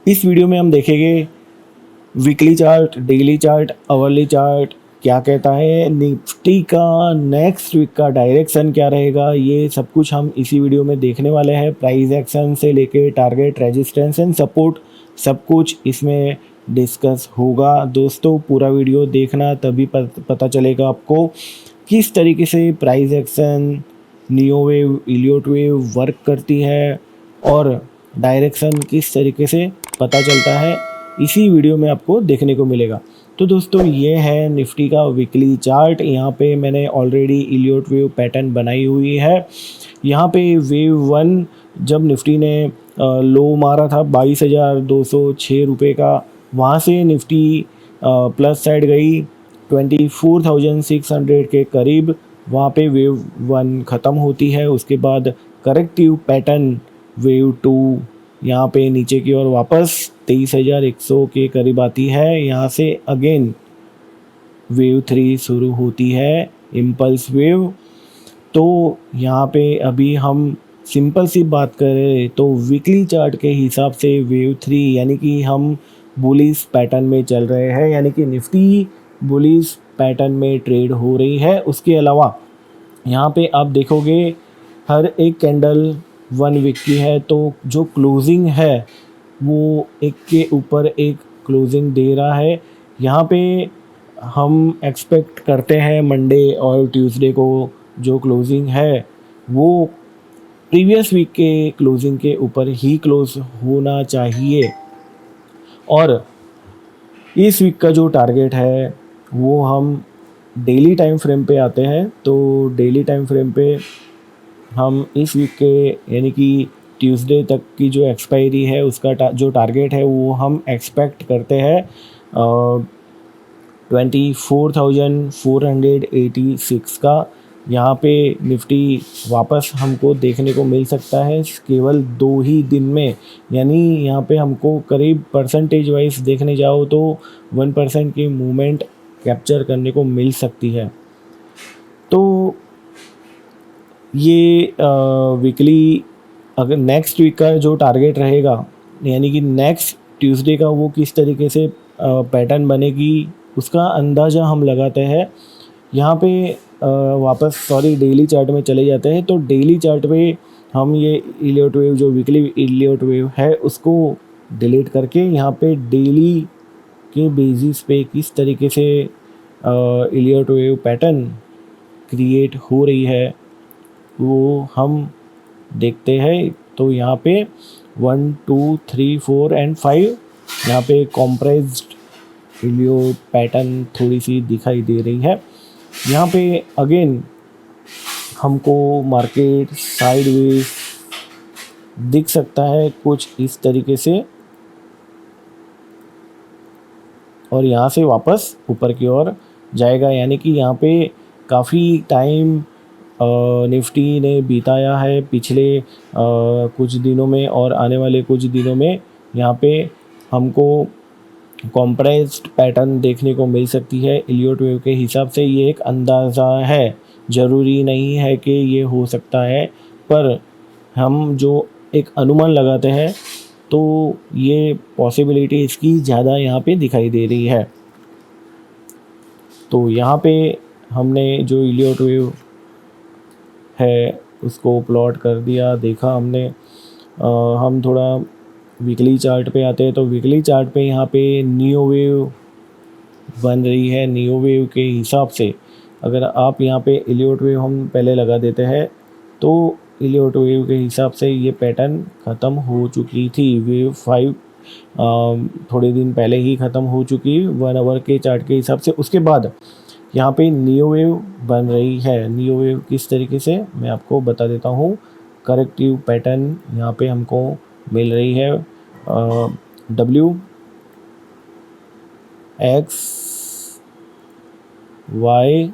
इस वीडियो में हम देखेंगे weekly chart, daily chart, hourly chart, क्या कहता है निफ्टी का नेक्स्ट वीक का डायरेक्शन क्या रहेगा, ये सब कुछ हम इसी वीडियो में देखने वाले हैं। प्राइस एक्शन से लेके टारगेट, रेजिस्टेंस एंड सपोर्ट, सब कुछ इसमें डिस्कस होगा। दोस्तों पूरा वीडियो देखना, तभी पता चलेगा आपको किस तरीके से price action, neo wave, Elliott wave work करती है और डायरेक्शन किस तरीके से पता चलता है, इसी वीडियो में आपको देखने को मिलेगा। तो दोस्तों ये है निफ्टी का वीकली चार्ट। यहाँ पे मैंने ऑलरेडी इलियोट वेव पैटर्न बनाई हुई है। यहाँ पे वेव 1 जब निफ्टी ने लो मारा था 22,206 रुपये का, वहाँ से निफ्टी प्लस साइड गई 24,600 के करीब। वहाँ पे वेव 1 ख़त्म होती है। उसके बाद करेक्टिव पैटर्न वेव 2 यहाँ पे नीचे की ओर वापस 23,100 के करीब आती है। यहाँ से अगेन वेव 3 शुरू होती है, इम्पल्स वेव। तो यहाँ पे अभी हम सिंपल सी बात करें तो वीकली चार्ट के हिसाब से वेव 3 यानी कि हम बुलिश पैटर्न में चल रहे हैं, यानी कि निफ्टी बुलिश पैटर्न में ट्रेड हो रही है। उसके अलावा यहाँ पे आप देखोगे हर एक कैंडल 1 वीक की है, तो जो क्लोजिंग है वो एक के ऊपर एक क्लोजिंग दे रहा है। यहाँ पे हम एक्सपेक्ट करते हैं मंडे और ट्यूसडे को जो क्लोजिंग है वो प्रीवियस वीक के क्लोजिंग के ऊपर ही क्लोज होना चाहिए। और इस वीक का जो टारगेट है वो हम डेली टाइम फ्रेम पे आते हैं। तो डेली टाइम फ्रेम पे हम इस वीक के यानी कि ट्यूसडे तक की जो एक्सपायरी है उसका जो टारगेट है वो हम एक्सपेक्ट करते हैं 24,486 का। यहाँ पे निफ्टी वापस हमको देखने को मिल सकता है केवल 2 ही दिन में, यानी यहाँ पे हमको करीब परसेंटेज वाइज देखने जाओ तो 1% की मूवमेंट कैप्चर करने को मिल सकती है। तो ये वीकली अगर नेक्स्ट वीक का जो टारगेट रहेगा यानी कि नेक्स्ट ट्यूसडे का वो किस तरीके से पैटर्न बनेगी उसका अंदाज़ा हम लगाते हैं। यहाँ पे वापस डेली चार्ट में चले जाते हैं। तो डेली चार्ट पे हम ये इलियोट वेव जो वीकली इलियोट वेव है उसको डिलीट करके यहाँ पे डेली के बेसिस पे किस तरीके से इलियोट वेव पैटर्न क्रिएट हो रही है वो हम देखते हैं। तो यहाँ पे 1, 2, 3, 4 एंड 5 यहाँ पे कॉम्प्रेस्ड इलियोट पैटर्न थोड़ी सी दिखाई दे रही है। यहाँ पे अगेन हमको मार्केट साइडवेज दिख सकता है कुछ इस तरीके से और यहाँ से वापस ऊपर की ओर जाएगा, यानी कि यहाँ पे काफ़ी टाइम निफ्टी ने बिताया है पिछले कुछ दिनों में और आने वाले कुछ दिनों में। यहाँ पे हमको कॉम्प्रेस्ड पैटर्न देखने को मिल सकती है इलियोट वेव के हिसाब से। ये एक अंदाज़ा है, ज़रूरी नहीं है कि ये हो सकता है, पर हम जो एक अनुमान लगाते हैं तो ये पॉसिबिलिटी इसकी ज़्यादा यहाँ पे दिखाई दे रही है। तो यहाँ पे हमने जो इलियोट वेव है उसको प्लॉट कर दिया, देखा हमने। हम थोड़ा वीकली चार्ट पे आते हैं। तो वीकली चार्ट पे यहाँ पे नियो वेव बन रही है। नियो वेव के हिसाब से अगर आप यहाँ पे इलियोट वेव हम पहले लगा देते हैं तो इलियोट वेव के हिसाब से ये पैटर्न ख़त्म हो चुकी थी। वेव 5 थोड़े दिन पहले ही ख़त्म हो चुकी 1 आवर के चार्ट के हिसाब से। उसके बाद यहाँ पे नियो वेव बन रही है। नियो वेव किस तरीके से मैं आपको बता देता हूँ। करेक्टिव पैटर्न यहाँ पे हमको मिल रही है। W X Y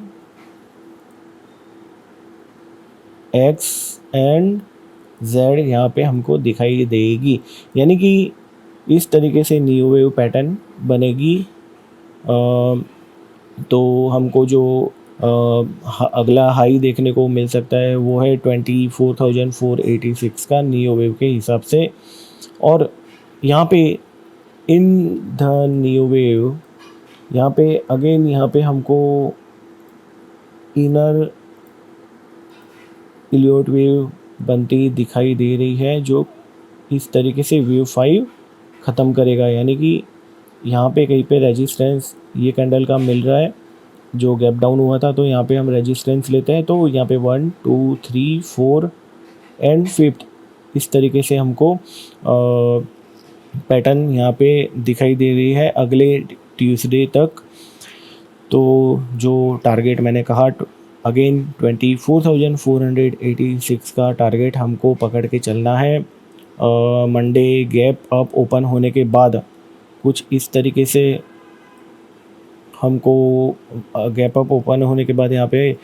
X and Z यहाँ पे हमको दिखाई देगी, यानी कि इस तरीके से नियो वेव पैटर्न बनेगी। तो हमको जो अगला हाई देखने को मिल सकता है वो है 24,486 का नियो वेव के हिसाब से। और यहाँ पे इन द न्यू वेव, यहाँ पे अगेन यहाँ पे हमको इनर इलियोट वेव बनती दिखाई दे रही है, जो इस तरीके से वेव 5 ख़त्म करेगा। यानी कि यहाँ पे कहीं पे रेजिस्टेंस ये कैंडल का मिल रहा है जो गैप डाउन हुआ था, तो यहाँ पे हम रेजिस्टेंस लेते हैं, तो यहाँ पे 1 2 3 4 एंड 5th इस तरीके से हमको पैटर्न यहाँ पे दिखाई दे रही है अगले ट्यूसडे तक। तो जो टारगेट मैंने कहा अगेन 24,486 का टारगेट हमको पकड़ के चलना है। मंडे गैप अप ओपन होने के बाद कुछ इस तरीके से हमको गैप अप ओपन होने के बाद यहाँ पे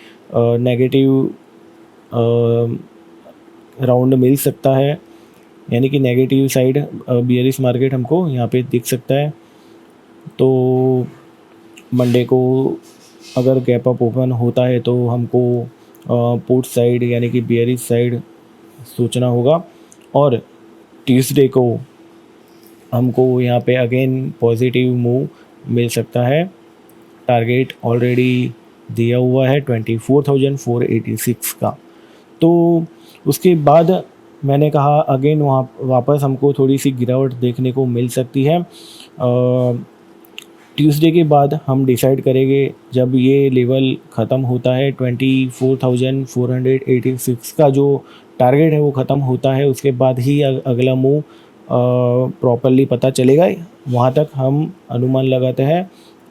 नेगेटिव राउंड मिल सकता है, यानी कि नेगेटिव साइड बियरिश मार्केट हमको यहाँ पे दिख सकता है। तो मंडे को अगर गैप अप ओपन होता है तो हमको पुट साइड यानी कि बियरिश साइड सोचना होगा, और ट्यूसडे को हमको यहाँ पे अगेन पॉजिटिव मूव मिल सकता है। टारगेट ऑलरेडी दिया हुआ है 24,486 का। तो उसके बाद मैंने कहा अगेन वहाँ वापस हमको थोड़ी सी गिरावट देखने को मिल सकती है। ट्यूसडे के बाद हम डिसाइड करेंगे जब ये लेवल ख़त्म होता है 24,486 का जो टारगेट है वो ख़त्म होता है, उसके बाद ही अगला मूव प्रॉपरली पता चलेगा। वहाँ तक हम अनुमान लगाते हैं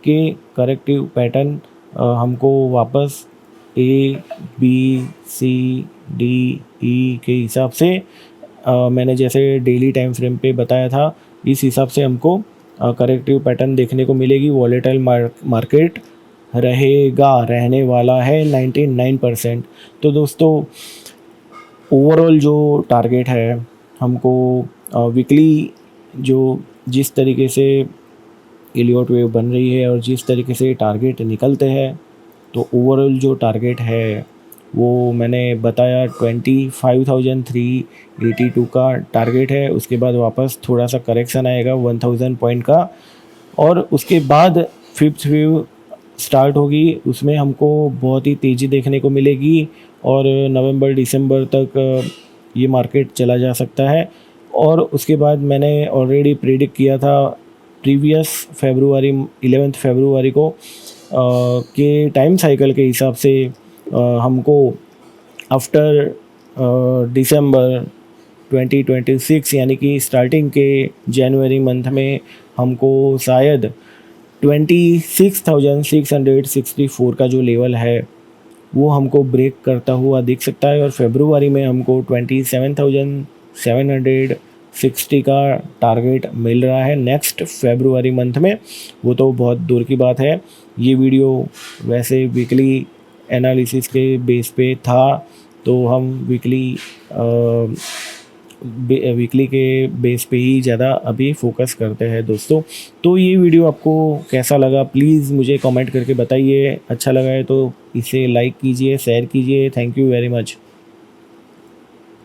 कि करेक्टिव पैटर्न हमको वापस A B C D E के हिसाब से मैंने जैसे डेली टाइम फ्रेम पे बताया था, इस हिसाब से हमको करेक्टिव पैटर्न देखने को मिलेगी। वॉलेटाइल मार्केट रहने वाला है 99%। तो दोस्तों ओवरऑल जो टारगेट है हमको वीकली जो जिस तरीके से इलियोट वेव बन रही है और जिस तरीके से टारगेट निकलते हैं, तो ओवरऑल जो टारगेट है वो मैंने बताया 25,382 का टारगेट है। उसके बाद वापस थोड़ा सा करेक्शन आएगा 1000 पॉइंट का, और उसके बाद 5th वेव स्टार्ट होगी, उसमें हमको बहुत ही तेज़ी देखने को मिलेगी और नवंबर दिसंबर तक ये मार्केट चला जा सकता है। और उसके बाद मैंने ऑलरेडी प्रेडिक्ट किया था प्रीवियस 11 फरवरी को के टाइम साइकिल के हिसाब से हमको आफ्टर दिसंबर 2026 यानी कि स्टार्टिंग के जनवरी मंथ में हमको शायद 26,664 का जो लेवल है वो हमको ब्रेक करता हुआ दिख सकता है, और फरवरी में हमको 27,760 का टारगेट मिल रहा है नेक्स्ट फरवरी मंथ में। वो तो बहुत दूर की बात है। ये वीडियो वैसे वीकली एनालिसिस के बेस पे था, तो हम वीकली के बेस पे ही ज़्यादा अभी फोकस करते हैं दोस्तों। तो ये वीडियो आपको कैसा लगा प्लीज़ मुझे कमेंट करके बताइए। अच्छा लगा है तो इसे लाइक कीजिए, शेयर कीजिए। Thank you very much.